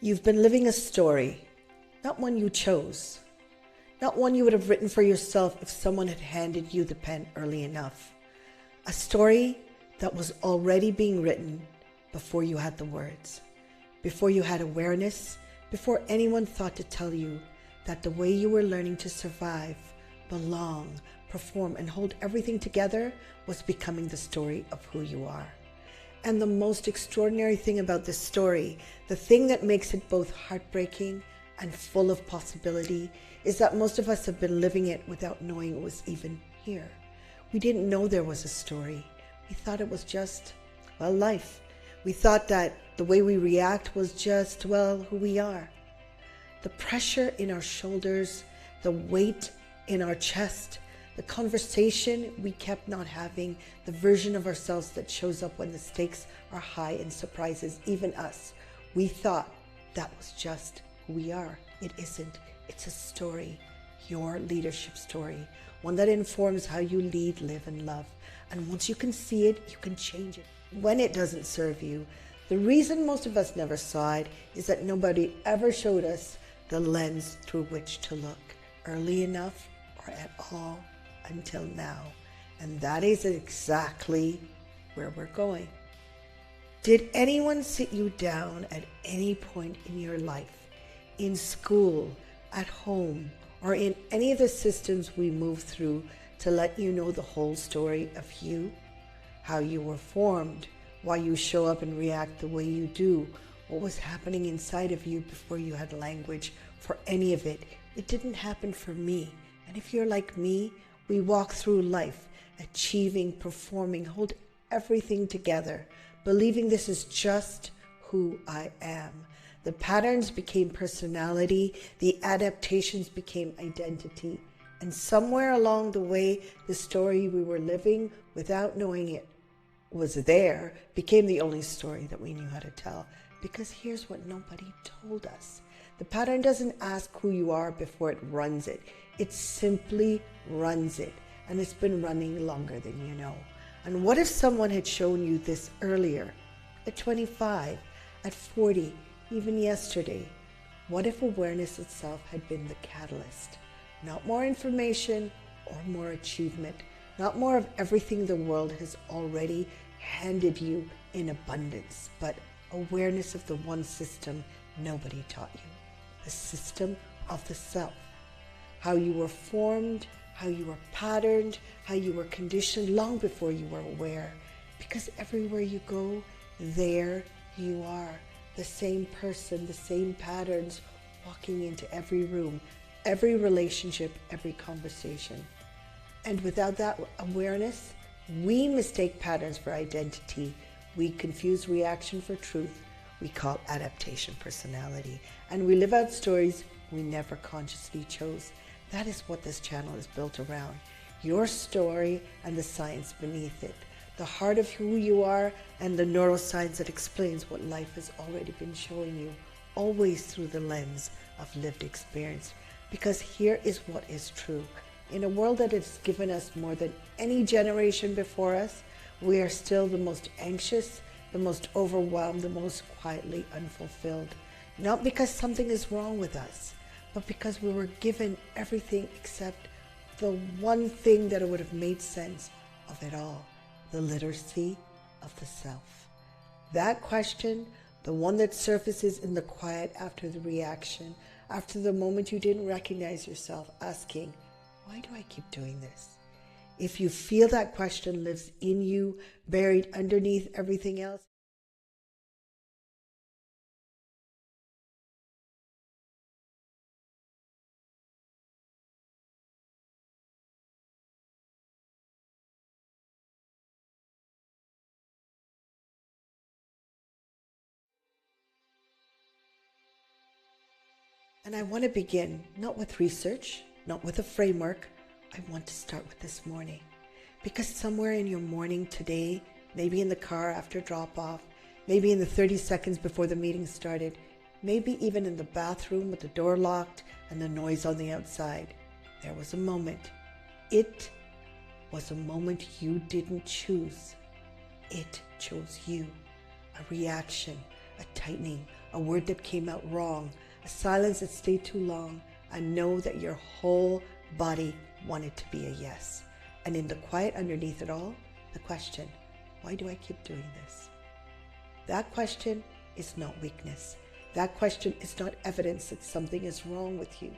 You've been living a story, not one you chose, not one you would have written for yourself if someone had handed you the pen early enough. A story that was already being written before you had the words, before you had awareness, before anyone thought to tell you that the way you were learning to survive, belong, perform, and hold everything together was becoming the story of who you are. And the most extraordinary thing about this story, the thing that makes it both heartbreaking and full of possibility, is that most of us have been living it without knowing it was even here. We didn't know there was a story. We thought it was just, life. We thought that the way we react was just, who we are. The pressure in our shoulders, the weight in our chest, the conversation we kept not having, the version of ourselves that shows up when the stakes are high and surprises even us. We thought that was just who we are. It isn't. It's a story, your leadership story, one that informs how you lead, live, and love. And once you can see it, you can change it. When it doesn't serve you, the reason most of us never saw it is that nobody ever showed us the lens through which to look early enough or at all until now. And that is exactly where we're going. Did anyone sit you down at any point in your life, in school, at home, or in any of the systems we move through to let you know the whole story of you? How you were formed, why you show up and react the way you do, what was happening inside of you before you had language for any of it? It didn't happen for me. And if you're like me, we walk through life, achieving, performing, hold everything together, believing this is just who I am. The patterns became personality, the adaptations became identity, and somewhere along the way, the story we were living without knowing it was there became the only story that we knew how to tell. Because here's what nobody told us. The pattern doesn't ask who you are before it runs it. It simply runs it. And it's been running longer than you know. And what if someone had shown you this earlier? At 25, at 40, even yesterday? What if awareness itself had been the catalyst? Not more information or more achievement. Not more of everything the world has already handed you in abundance, but awareness of the one system nobody taught you. The system of the self. How you were formed, how you were patterned, how you were conditioned long before you were aware. Because everywhere you go, there you are. The same person, the same patterns, walking into every room, every relationship, every conversation. And without that awareness, we mistake patterns for identity. We confuse reaction for truth. We call adaptation personality. And we live out stories we never consciously chose. That is what this channel is built around. Your story and the science beneath it. The heart of who you are and the neuroscience that explains what life has already been showing you, always through the lens of lived experience. Because here is what is true. In a world that has given us more than any generation before us, we are still the most anxious, the most overwhelmed, the most quietly unfulfilled. Not because something is wrong with us, but because we were given everything except the one thing that would have made sense of it all, the literacy of the self. That question, the one that surfaces in the quiet after the reaction, after the moment you didn't recognize yourself, asking, why do I keep doing this? If you feel that question lives in you, buried underneath everything else, and I want to begin not with research, not with a framework. I want to start with this morning. Because somewhere in your morning today, maybe in the car after drop-off, maybe in the 30 seconds before the meeting started, maybe even in the bathroom with the door locked and the noise on the outside, there was a moment. It was a moment you didn't choose. It chose you. A reaction, a tightening, a word that came out wrong, a silence that stayed too long, and know that your whole body wanted to be a yes. And in the quiet underneath it all, the question, why do I keep doing this? That question is not weakness. That question is not evidence that something is wrong with you.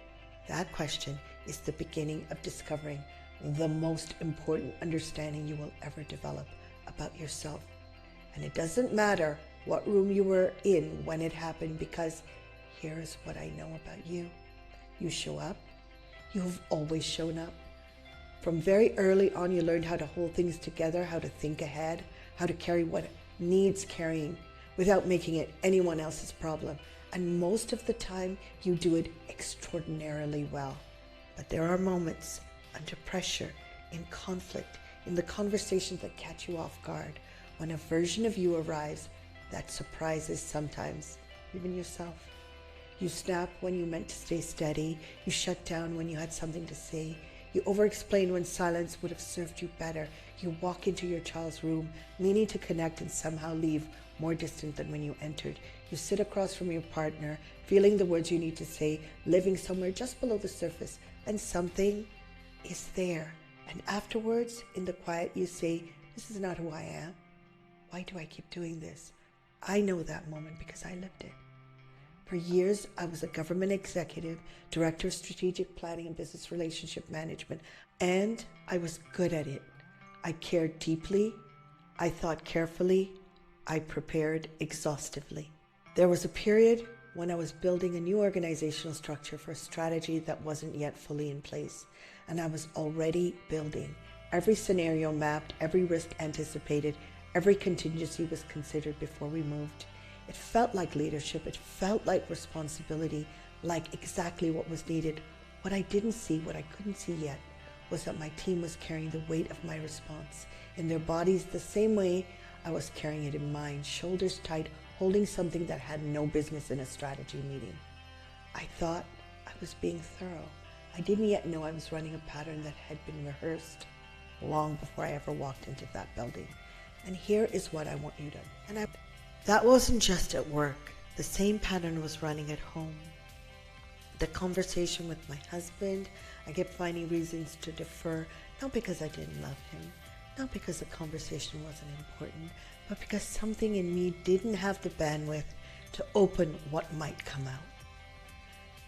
That question is the beginning of discovering the most important understanding you will ever develop about yourself. And it doesn't matter what room you were in when it happened, because here is what I know about you. You show up. You've always shown up. From very early on, you learned how to hold things together, how to think ahead, how to carry what needs carrying without making it anyone else's problem. And most of the time, you do it extraordinarily well. But there are moments under pressure, in conflict, in the conversations that catch you off guard, when a version of you arrives that surprises sometimes even yourself. You snap when you meant to stay steady. You shut down when you had something to say. You over-explain when silence would have served you better. You walk into your child's room, meaning to connect and somehow leave more distant than when you entered. You sit across from your partner, feeling the words you need to say, living somewhere just below the surface, and something is there. And afterwards, in the quiet, you say, this is not who I am. Why do I keep doing this? I know that moment because I lived it. For years, I was a government executive, director of strategic planning and business relationship management, and I was good at it. I cared deeply, I thought carefully, I prepared exhaustively. There was a period when I was building a new organizational structure for a strategy that wasn't yet fully in place, and I was already building. Every scenario mapped, every risk anticipated, every contingency was considered before we moved. It felt like leadership, it felt like responsibility, like exactly what was needed. What I didn't see, what I couldn't see yet, was that my team was carrying the weight of my response in their bodies the same way I was carrying it in mine, shoulders tight, holding something that had no business in a strategy meeting. I thought I was being thorough. I didn't yet know I was running a pattern that had been rehearsed long before I ever walked into that building. And here is what I want you to. That wasn't just at work. The same pattern was running at home. The conversation with my husband, I kept finding reasons to defer, not because I didn't love him, not because the conversation wasn't important, but because something in me didn't have the bandwidth to open what might come out.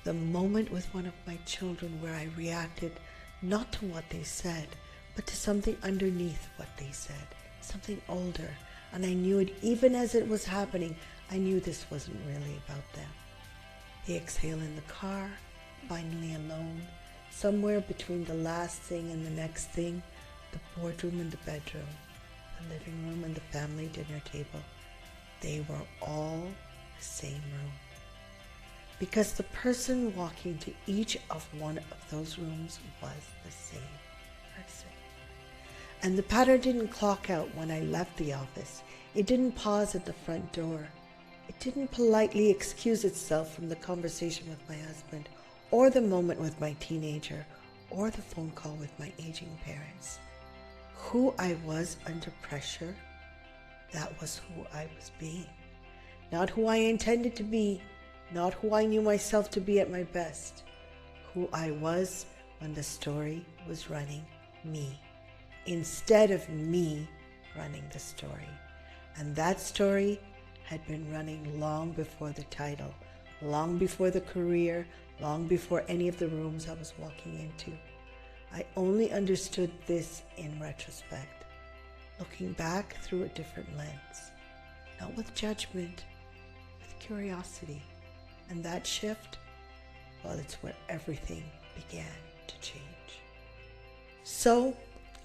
The moment with one of my children where I reacted not to what they said, but to something underneath what they said, something older. And I knew it even as it was happening. I knew this wasn't really about them. The exhale in the car, finally alone, somewhere between the last thing and the next thing, the boardroom and the bedroom, the living room and the family dinner table. They were all the same room. Because the person walking to each of one of those rooms was the same person. And the pattern didn't clock out when I left the office. It didn't pause at the front door. It didn't politely excuse itself from the conversation with my husband, or the moment with my teenager, or the phone call with my aging parents. Who I was under pressure, that was who I was being. Not who I intended to be, not who I knew myself to be at my best. Who I was when the story was running me, instead of me running the story. And that story had been running long before the title, long before the career, long before any of the rooms I was walking into. I only understood this in retrospect, looking back through a different lens, not with judgment, with curiosity. And that shift, well, it's where everything began to change. So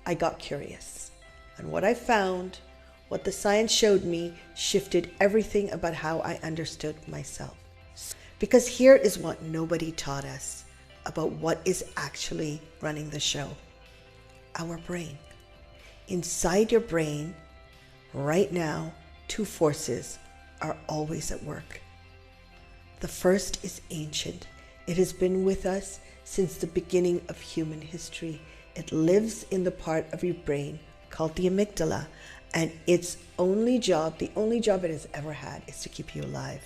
I got curious, and what I found, what the science showed me, shifted everything about how I understood myself. Because here is what nobody taught us about what is actually running the show. Our brain. Inside your brain, right now, two forces are always at work. The first is ancient. It has been with us since the beginning of human history. It lives in the part of your brain called the amygdala, and its only job, the only job it has ever had, is to keep you alive.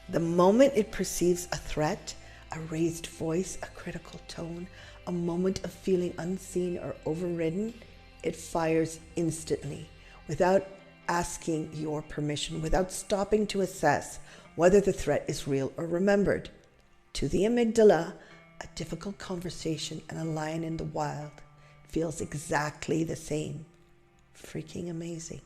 The moment it perceives a threat, a raised voice, a critical tone, a moment of feeling unseen or overridden, it fires instantly without asking your permission, without stopping to assess whether the threat is real or remembered. To the amygdala, a difficult conversation and a lion in the wild feels exactly the same. Freaking amazing.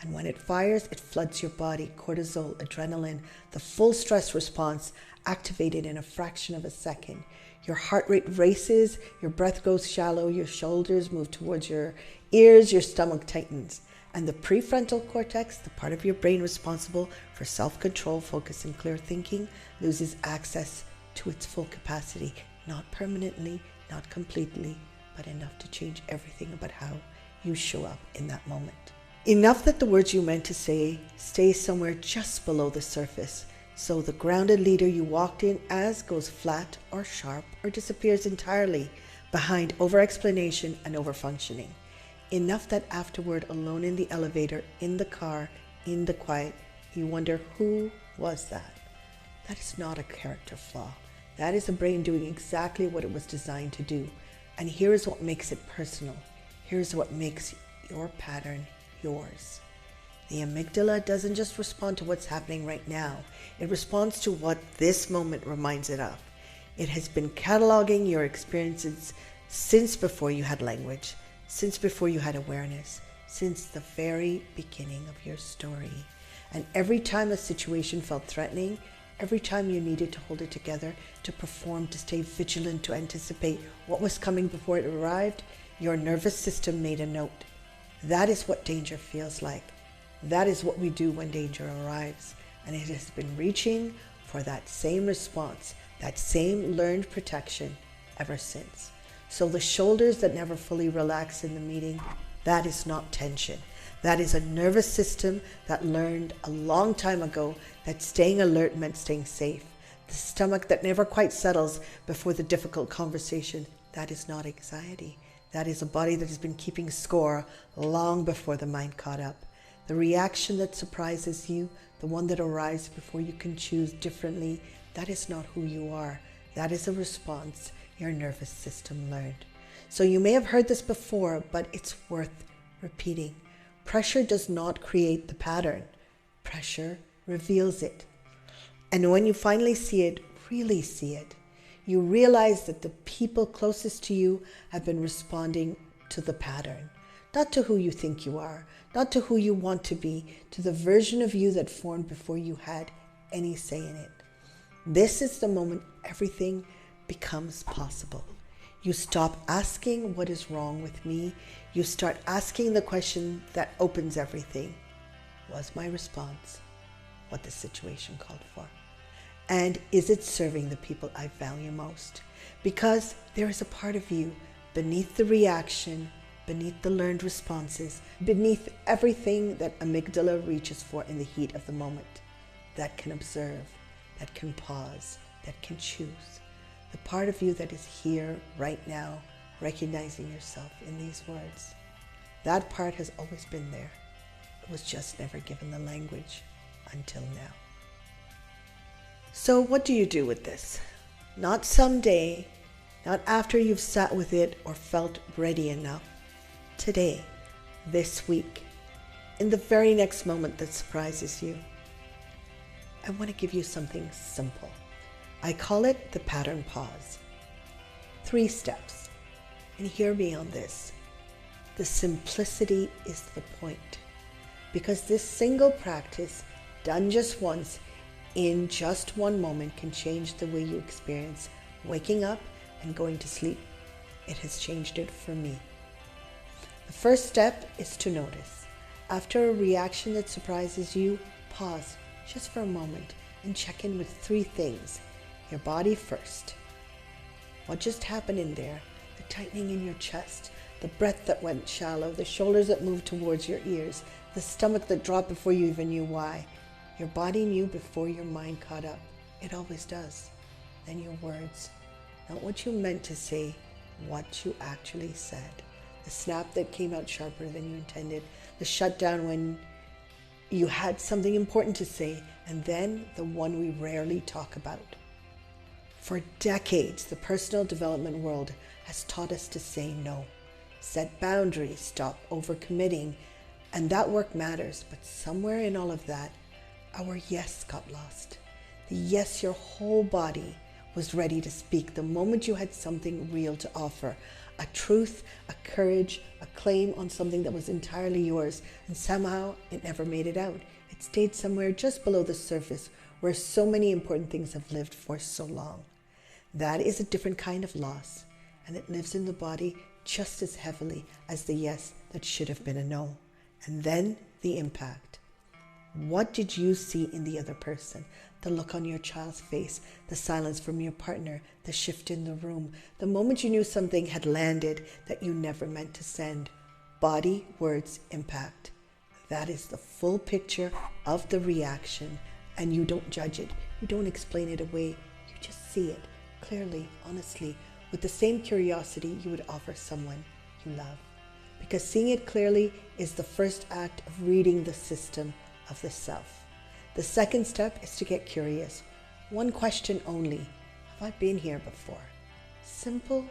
And when it fires, it floods your body, cortisol, adrenaline, the full stress response activated in a fraction of a second. Your heart rate races, your breath goes shallow, your shoulders move towards your ears, your stomach tightens. And the prefrontal cortex, the part of your brain responsible for self-control, focus, and clear thinking, loses access to its full capacity. Not permanently, not completely, but enough to change everything about how you show up in that moment. Enough that the words you meant to say stay somewhere just below the surface, so the grounded leader you walked in as goes flat or sharp or disappears entirely behind over-explanation and over-functioning. Enough that afterward, alone in the elevator, in the car, in the quiet, you wonder, who was that? That is not a character flaw. That is a brain doing exactly what it was designed to do. And here is what makes it personal. Here's what makes your pattern yours. The amygdala doesn't just respond to what's happening right now. It responds to what this moment reminds it of. It has been cataloging your experiences since before you had language, since before you had awareness, since the very beginning of your story. And every time a situation felt threatening, every time you needed to hold it together, to perform, to stay vigilant, to anticipate what was coming before it arrived, your nervous system made a note. That is what danger feels like. That is what we do when danger arrives. And it has been reaching for that same response, that same learned protection ever since. So the shoulders that never fully relax in the meeting, that is not tension. That is a nervous system that learned a long time ago that staying alert meant staying safe. The stomach that never quite settles before the difficult conversation, that is not anxiety. That is a body that has been keeping score long before the mind caught up. The reaction that surprises you, the one that arrives before you can choose differently, that is not who you are. That is a response your nervous system learned. So you may have heard this before, but it's worth repeating. Pressure does not create the pattern. Pressure reveals it. And when you finally see it, really see it, you realize that the people closest to you have been responding to the pattern, not to who you think you are, not to who you want to be, to the version of you that formed before you had any say in it. This is the moment everything becomes possible. You stop asking what is wrong with me. You start asking the question that opens everything. Was my response what the situation called for? And is it serving the people I value most? Because there is a part of you beneath the reaction, beneath the learned responses, beneath everything that amygdala reaches for in the heat of the moment, that can observe, that can pause, that can choose. The part of you that is here right now, recognizing yourself in these words. That part has always been there. It was just never given the language until now. So what do you do with this? Not someday, not after you've sat with it or felt ready enough. Today, this week, in the very next moment that surprises you. I want to give you something simple. I call it the pattern pause. 3 steps. And hear me on this. The simplicity is the point. Because this single practice, done just once, in just one moment, can change the way you experience waking up and going to sleep. It has changed it for me. The first step is to notice. After a reaction that surprises you, pause just for a moment and check in with 3 things. Your body first. What just happened in there? The tightening in your chest, the breath that went shallow, the shoulders that moved towards your ears, the stomach that dropped before you even knew why. Your body knew before your mind caught up. It always does. Then your words. Not what you meant to say, what you actually said. The snap that came out sharper than you intended. The shutdown when you had something important to say and then the one we rarely talk about. For decades, the personal development world has taught us to say no, set boundaries, stop overcommitting, and that work matters. But somewhere in all of that, our yes got lost. The yes your whole body was ready to speak the moment you had something real to offer, a truth, a courage, a claim on something that was entirely yours, and somehow it never made it out. It stayed somewhere just below the surface where so many important things have lived for so long. That is a different kind of loss, and it lives in the body just as heavily as the yes that should have been a no. And then the impact. What did you see in the other person? The look on your child's face, the silence from your partner, the shift in the room, the moment you knew something had landed that you never meant to send. Body, words, impact. That is the full picture of the reaction, and you don't judge it. You don't explain it away. You just see it clearly, honestly, with the same curiosity you would offer someone you love. Because seeing it clearly is the first act of reading the system of the self. The second step is to get curious. One question only. Have I been here before? Simple,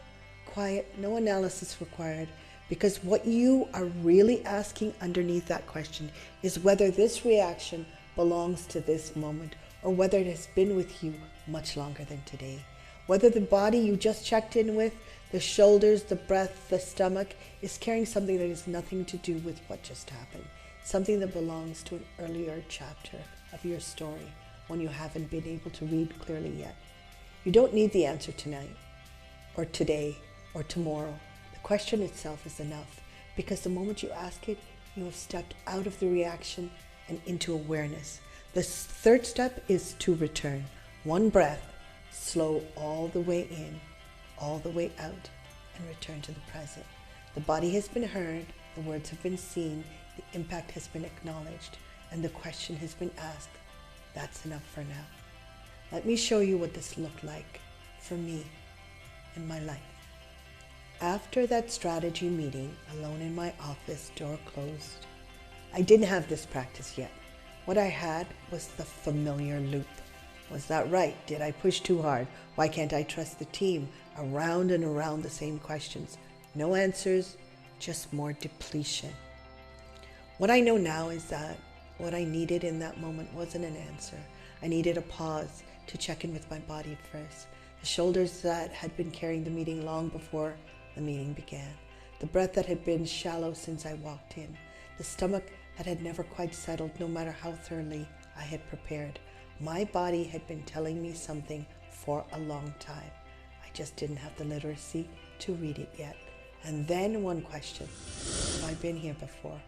quiet, no analysis required, because what you are really asking underneath that question is whether this reaction belongs to this moment or whether it has been with you much longer than today. Whether the body you just checked in with, the shoulders, the breath, the stomach, is carrying something that has nothing to do with what just happened. Something that belongs to an earlier chapter of your story, one you haven't been able to read clearly yet. You don't need the answer tonight, or today, or tomorrow. The question itself is enough, because the moment you ask it, you have stepped out of the reaction and into awareness. The third step is to return. One breath, slow all the way in, all the way out, and return to the present. The body has been heard, the words have been seen, the impact has been acknowledged, and the question has been asked. That's enough for now. Let me show you what this looked like for me in my life. After that strategy meeting, alone in my office, door closed, I didn't have this practice yet. What I had was the familiar loop. Was that right? Did I push too hard? Why can't I trust the team? Around and around the same questions. No answers, just more depletion. What I know now is that what I needed in that moment wasn't an answer. I needed a pause to check in with my body first. The shoulders that had been carrying the meeting long before the meeting began. The breath that had been shallow since I walked in. The stomach that had never quite settled no matter how thoroughly I had prepared. My body had been telling me something for a long time. I just didn't have the literacy to read it yet. And then one question: have I been here before?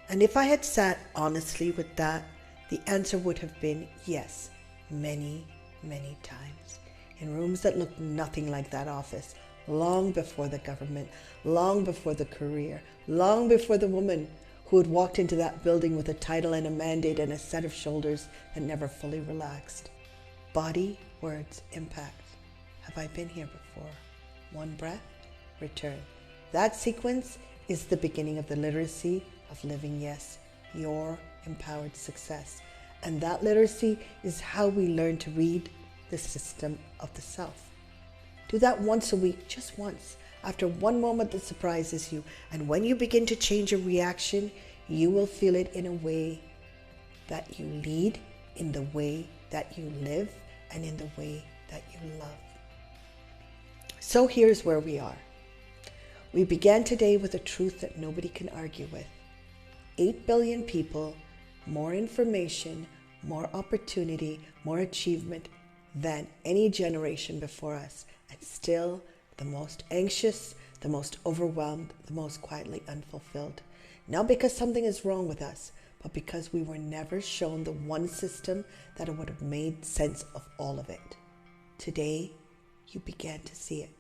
And if I had sat honestly with that, the answer would have been yes, many, many times. In rooms that looked nothing like that office, long before the government, long before the career, long before the woman who had walked into that building with a title and a mandate and a set of shoulders that never fully relaxed. Body, words, impact. Have I been here before? One breath, return. That sequence is the beginning of the literacy of living yes, your empowered success. And that literacy is how we learn to read the system of the self. Do that once a week, just once, after one moment that surprises you. And when you begin to change your reaction, you will feel it in a way that you lead, in the way that you live, and in the way that you love. So here's where we are. We began today with a truth that nobody can argue with. 8 billion people, more information, more opportunity, more achievement than any generation before us, and still the most anxious, the most overwhelmed, the most quietly unfulfilled. Not because something is wrong with us, but because we were never shown the one system that would have made sense of all of it. Today, you began to see it.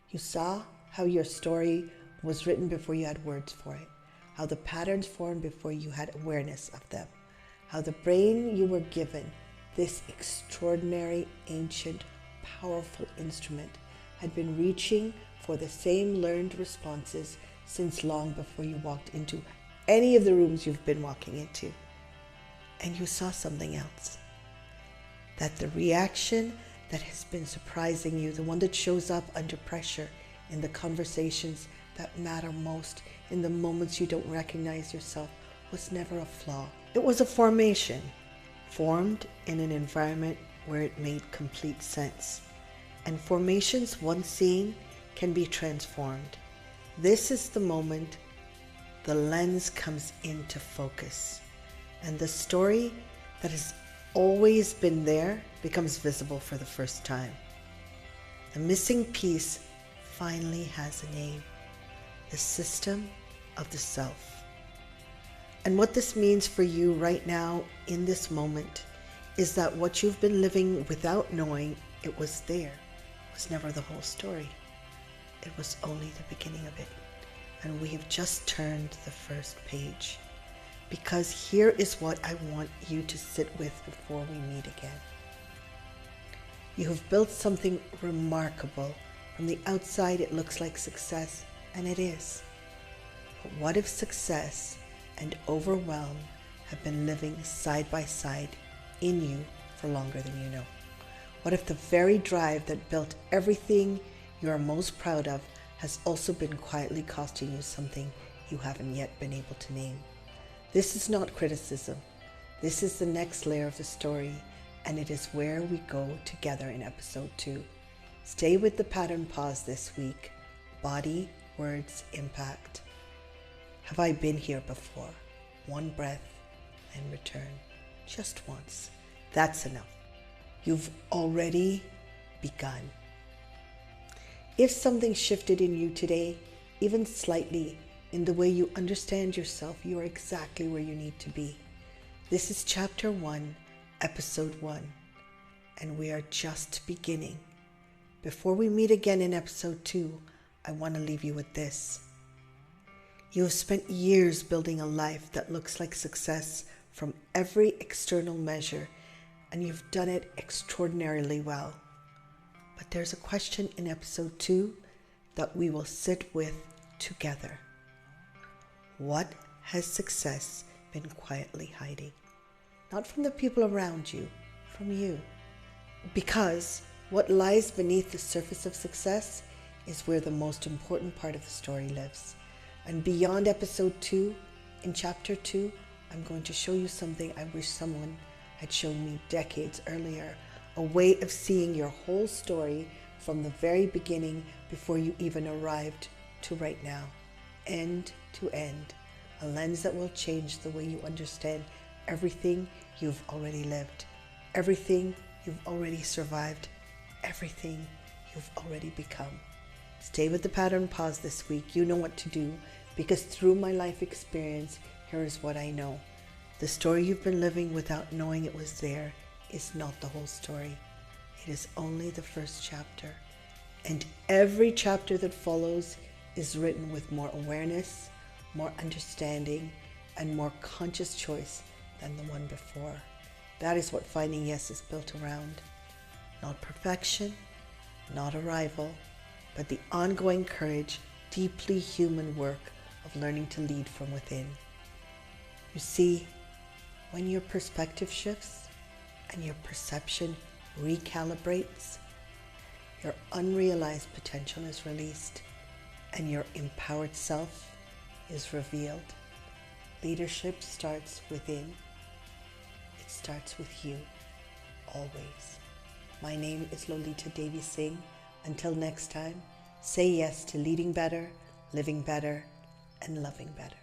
You saw how your story was written before you had words for it, how the patterns formed before you had awareness of them, how the brain you were given, this extraordinary, ancient, powerful instrument, had been reaching for the same learned responses since long before you walked into any of the rooms you've been walking into. And you saw something else. That the reaction that has been surprising you, the one that shows up under pressure in the conversations that matter most, in the moments you don't recognize yourself, was never a flaw. It was a formation, formed in an environment where it made complete sense. And formations, once seen, can be transformed. This is the moment the lens comes into focus, and the story that has always been there becomes visible for the first time. The missing piece finally has a name: the system of the self. And what this means for you right now in this moment is that what you've been living without knowing it was there was never the whole story. It was only the beginning of it. And we have just turned the first page. Because here is what I want you to sit with before we meet again. You have built something remarkable. From the outside, it looks like success, and it is. But what if success and overwhelm have been living side by side in you for longer than you know? What if the very drive that built everything you are most proud of has also been quietly costing you something you haven't yet been able to name? This is not criticism. This is the next layer of the story, and it is where we go together in episode 2. Stay with the pattern pause this week. Body, words, impact. Have I been here before? One breath and return. Just once. That's enough. You've already begun. If something shifted in you today, even slightly, in the way you understand yourself, you are exactly where you need to be. This is chapter 1, episode 1, and we are just beginning. Before we meet again in episode 2, I want to leave you with this. You have spent years building a life that looks like success from every external measure, and you've done it extraordinarily well. But there's a question in episode 2 that we will sit with together. What has success been quietly hiding? Not from the people around you, from you. Because what lies beneath the surface of success is where the most important part of the story lives. And beyond episode 2, in chapter 2, I'm going to show you something I wish someone had shown me decades earlier. A way of seeing your whole story from the very beginning before you even arrived to right now. End to end. A lens that will change the way you understand everything you've already lived, everything you've already survived, everything you've already become. Stay with the pattern pause this week. You know what to do, because through my life experience, here is what I know. The story you've been living without knowing it was there is not the whole story. It is only the first chapter. And every chapter that follows is written with more awareness, more understanding, and more conscious choice than the one before. That is what Finding Y.E.S is built around. Not perfection, not arrival, but the ongoing courage, deeply human work of learning to lead from within. You see, when your perspective shifts and your perception recalibrates, your unrealized potential is released and your empowered self is revealed. Leadership starts within. It starts with you, always. My name is Lolita Devi Singh. Until next time, say yes to leading better, living better, and loving better.